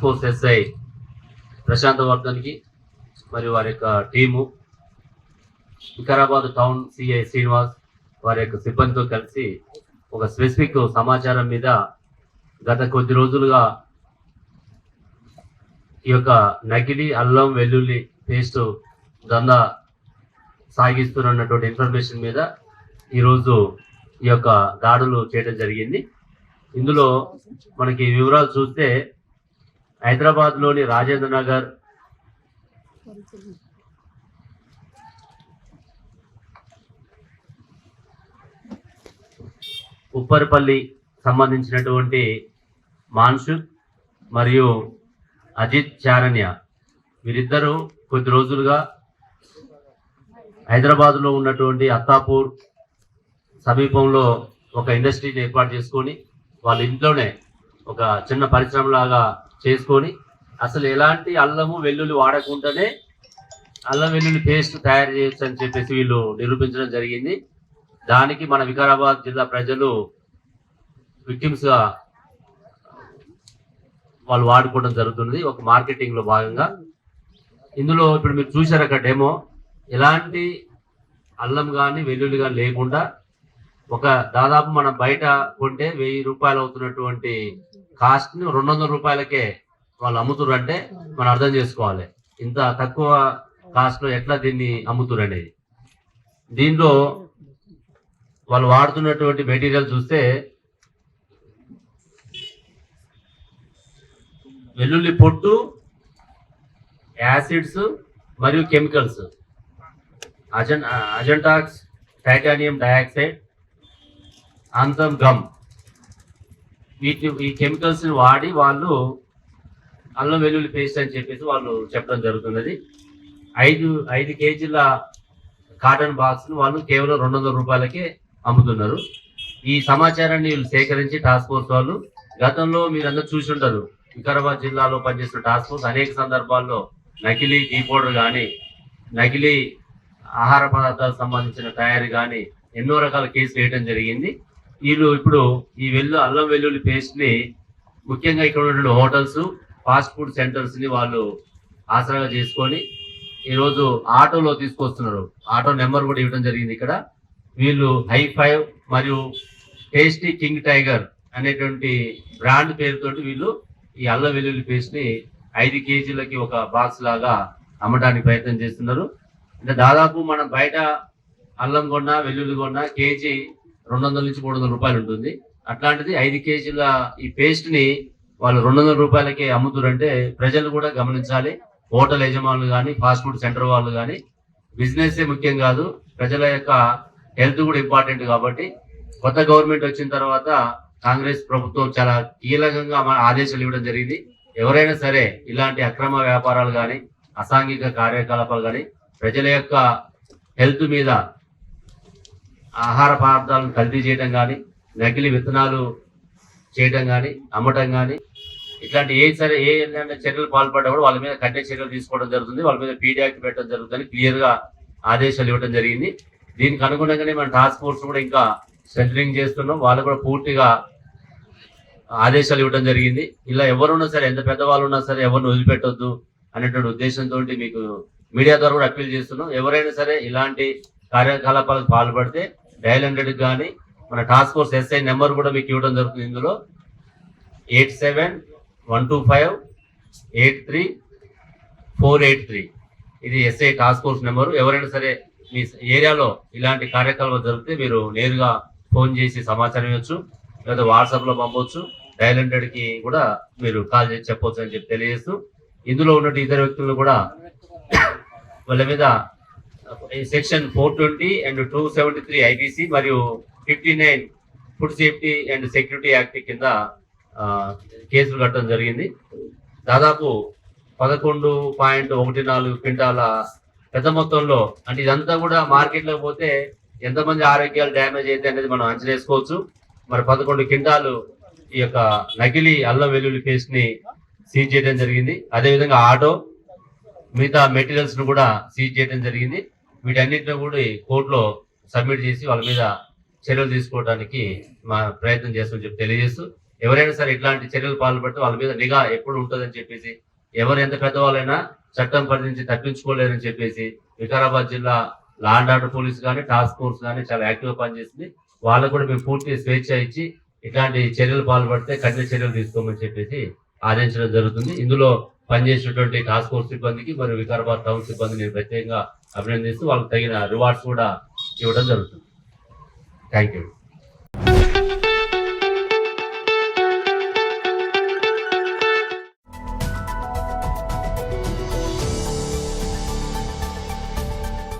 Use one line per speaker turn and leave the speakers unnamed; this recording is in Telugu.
ఫోర్స్ ఎస్ఐ ప్రశాంత్ వర్ధన్కి మరియు వారి యొక్క team, Vikarabad town CI Srinivas వారి యొక్క సిబ్బందితో కలిసి ఒక స్పెసిఫిక్ సమాచారం మీద గత కొద్ది రోజులుగా ఈ యొక్క నకిలీ అల్లం వెల్లుల్లి పేస్ట్ దందా సాగిస్తున్నటువంటి ఇన్ఫర్మేషన్ మీద ఈరోజు ఈ యొక్క దాడులు చేయడం జరిగింది. ఇందులో మనకి వివరాలు చూస్తే హైదరాబాద్లోని రాజేంద్ర నగర్, ఉప్పర్పల్లి సంబంధించినటువంటి మాన్షుక్ మరియు అజిత్ చారణ్య వీరిద్దరూ కొద్ది రోజులుగా హైదరాబాద్లో ఉన్నటువంటి అత్తాపూర్ సమీపంలో ఒక ఇండస్ట్రీని ఏర్పాటు చేసుకొని వాళ్ళ ఇంట్లోనే ఒక చిన్న పరిశ్రమలాగా చేసుకొని అసలు ఎలాంటి అల్లము వెల్లుల్లి వాడకుండానే అల్లం వెల్లుల్లి పేస్ట్ తయారు చేయొచ్చు అని చెప్పేసి వీళ్ళు నిరూపించడం జరిగింది. దానికి మన వికారాబాద్ జిల్లా ప్రజలు విక్టిమ్స్గా వాళ్ళు వాడుకోవడం జరుగుతుంది ఒక మార్కెటింగ్లో భాగంగా. ఇందులో ఇప్పుడు మీరు చూశారు అక్కడ డెమో, ఎలాంటి అల్లం కానీ వెల్లుల్లి కానీ లేకుండా ఒక దాదాపు మనం బయట కొంటే 1000 రూపాయలు అవుతున్నటువంటి కాస్ట్ని 200 రూపాయలకే వాళ్ళు అమ్ముతురు అంటే మనం అర్థం చేసుకోవాలి ఇంత తక్కువ కాస్ట్లో ఎట్లా దీన్ని అమ్ముతురు అనేది. దీనిలో వాళ్ళు వాడుతున్నటువంటి మెటీరియల్ చూస్తే వెల్లుల్లి పొట్టు, యాసిడ్స్ మరియు కెమికల్స్, అజెంటాక్స్, టైటానియం డయాక్సైడ్, ఆంథమ్ గమ్, ఈ కెమికల్స్ని వాడి వాళ్ళు అల్లం వెల్లుల్లి పేస్ట్ అని చెప్పేసి వాళ్ళు చెప్పడం జరుగుతున్నది. 5 కేజీల కాటన్ బాక్స్ను వాళ్ళు కేవలం 200 రూపాయలకే అమ్ముతున్నారు. ఈ సమాచారాన్ని వీళ్ళు సేకరించి టాస్క్ ఫోర్స్ వాళ్ళు, గతంలో మీరందరూ చూసి ఉంటారు, వికారాబాద్ జిల్లాలో పనిచేస్తున్న టాస్క్ ఫోర్స్ అనేక సందర్భాల్లో నకిలీ టీ పౌడర్ కానీ, నకిలీ ఆహార పదార్థాలకు సంబంధించిన తయారీ కానీ ఎన్నో రకాల కేసులు వేయడం జరిగింది. వీళ్ళు ఇప్పుడు ఈ అల్లం వెల్లుల్లి పేస్ట్ని ముఖ్యంగా ఇక్కడ ఉన్నటువంటి హోటల్స్, ఫాస్ట్ ఫుడ్ సెంటర్స్ని వాళ్ళు ఆసరాగా చేసుకొని ఈరోజు ఆటోలో తీసుకొస్తున్నారు. ఆటో నెంబర్ కూడా ఇవ్వడం జరిగింది. ఇక్కడ వీళ్ళు హై5 మరియు టేస్టీ కింగ్ టైగర్ అనేటువంటి బ్రాండ్ పేరుతోటి వీళ్ళు ఈ అల్లం వెల్లుల్లి పేస్ట్ని 5 కేజీలకి ఒక బాక్స్ లాగా అమ్మడానికి ప్రయత్నం చేస్తున్నారు. అంటే దాదాపు మనం బయట అల్లం కొన్నా వెల్లుల్లి కొన్నా కేజీ 200 నుంచి 300 రూపాయలు ఉంటుంది. అట్లాంటిది 5 కేజీల ఈ పేస్ట్ని వాళ్ళు 200 రూపాయలకే అమ్ముతారంటే ప్రజలు కూడా గమనించాలి. హోటల్ యజమానులు కానీ, ఫాస్ట్ ఫుడ్ సెంటర్ వాళ్ళు కానీ, బిజినెస్ ముఖ్యం కాదు, ప్రజల యొక్క హెల్త్ కూడా ఇంపార్టెంట్. కాబట్టి కొత్త గవర్నమెంట్ వచ్చిన తర్వాత కాంగ్రెస్ ప్రభుత్వం చాలా కీలకంగా ఆదేశాలు ఇవ్వడం జరిగింది. ఎవరైనా సరే ఇలాంటి అక్రమ వ్యాపారాలు కానీ, అసాంఘిక కార్యకలాపాలు కానీ, ప్రజల యొక్క హెల్త్ మీద ఆహార పదార్థాలను కల్తీ చేయడం కానీ, నకిలీ విత్తనాలు చేయడం కానీ, అమ్మటం కానీ, ఇట్లాంటి ఏంటంటే చర్యలు పాల్పడ్డా కూడా వాళ్ళ మీద కఠిన చర్యలు తీసుకోవడం జరుగుతుంది. వాళ్ళ మీద పీడీ యాక్ట్ పెట్టడం జరుగుతుంది, క్లియర్గా ఆదేశాలు ఇవ్వడం జరిగింది. దీనికి అనుగుణంగానే మన టాస్క్ ఫోర్స్ కూడా ఇంకా స్ట్రెంథనింగ్ చేస్తున్నాం. వాళ్ళు కూడా పూర్తిగా ఆదేశాలు ఇవ్వడం జరిగింది. ఇలా ఎవరున్నా సరే, ఎంత పెద్దవాళ్ళు ఉన్నా సరే ఎవరిని వదిలిపెట్టొద్దు అనేటువంటి ఉద్దేశంతో మీకు మీడియా ద్వారా కూడా అప్పీల్ చేస్తున్నాం. ఎవరైనా సరే ఇలాంటి కార్యకలాపాలకు పాల్పడితే డయల్ 100 కానీ మన టాస్క్ ఫోర్స్ ఎస్ఐ నెంబర్ కూడా మీకు ఇవ్వడం జరుగుతుంది. ఇందులో 87-125-83483 ఇది ఎస్ఐ టాస్క్ ఫోర్స్ నెంబరు. ఎవరైనా సరే మీ ఏరియాలో ఇలాంటి కార్యకలాపాలు జరిగితే మీరు నేరుగా ఫోన్ చేసి సమాచారం ఇవ్వచ్చు, లేదా వాట్సాప్లో పంపవచ్చు. డయల్ 100కి కూడా మీరు కాల్ చేసి చెప్పవచ్చు అని చెప్పి తెలియజేస్తూ, ఇందులో ఉన్నట్టు ఇతర వ్యక్తులను కూడా వాళ్ళ మీద సెక్షన్ 420 and 273 IPC మరియు 59 food safety and security act కింద కేసులు కట్టడం జరిగింది. దాదాపు 11.14 క్వింటాల పెద్ద మొత్తంలో, అంటే ఇదంతా కూడా మార్కెట్లోకి పోతే ఎంతమంది ఆరోగ్యాలు డ్యామేజ్ అయితే అనేది మనం అంచనా వేసుకోవచ్చు. మరి 11 క్వింటాలు ఈ యొక్క నకిలీ అల్లం వెల్లుల్లి పేస్ట్ని సీజ్ చేయడం జరిగింది. అదేవిధంగా ఆటో, మిగతా మెటీరియల్స్ను కూడా సీజ్ చేయడం జరిగింది. వీటన్నిటిని కూడా కోర్టులో సబ్మిట్ చేసి వాళ్ళ మీద చర్యలు తీసుకోవడానికి మా ప్రయత్నం చేస్తామని చెప్పి తెలియజేస్తూ, ఎవరైనా సరే ఇట్లాంటి చర్యలు పాల్పడితే వాళ్ళ మీద నిఘా ఎప్పుడు ఉంటుందని చెప్పేసి, ఎవరు ఎంత పెద్దవాళ్ళైనా చట్టం పరిధి నుంచి తప్పించుకోలేరని చెప్పేసి వికారాబాద్ జిల్లా లా అండ్ ఆర్డర్ పోలీస్ కానీ టాస్క్ ఫోర్స్ కానీ చాలా యాక్టివ్ గా పనిచేస్తుంది. వాళ్ళకు కూడా మేము పూర్తి స్వేచ్ఛ ఇచ్చి ఇట్లాంటి చర్యలు పాల్పడితే కఠిన చర్యలు తీసుకోమని చెప్పేసి ఆదేశించడం జరుగుతుంది. ఇందులో పనిచేసినటువంటి టాస్క్ ఫోర్స్ సిబ్బందికి మరియు వికారాబాద్ టౌన్ సిబ్బందిని నేను ప్రత్యేకంగా అభినందిస్తూ వాళ్ళకి తగిన రివార్డ్స్ కూడా ఇవ్వడం జరుగుతుంది. Thank you.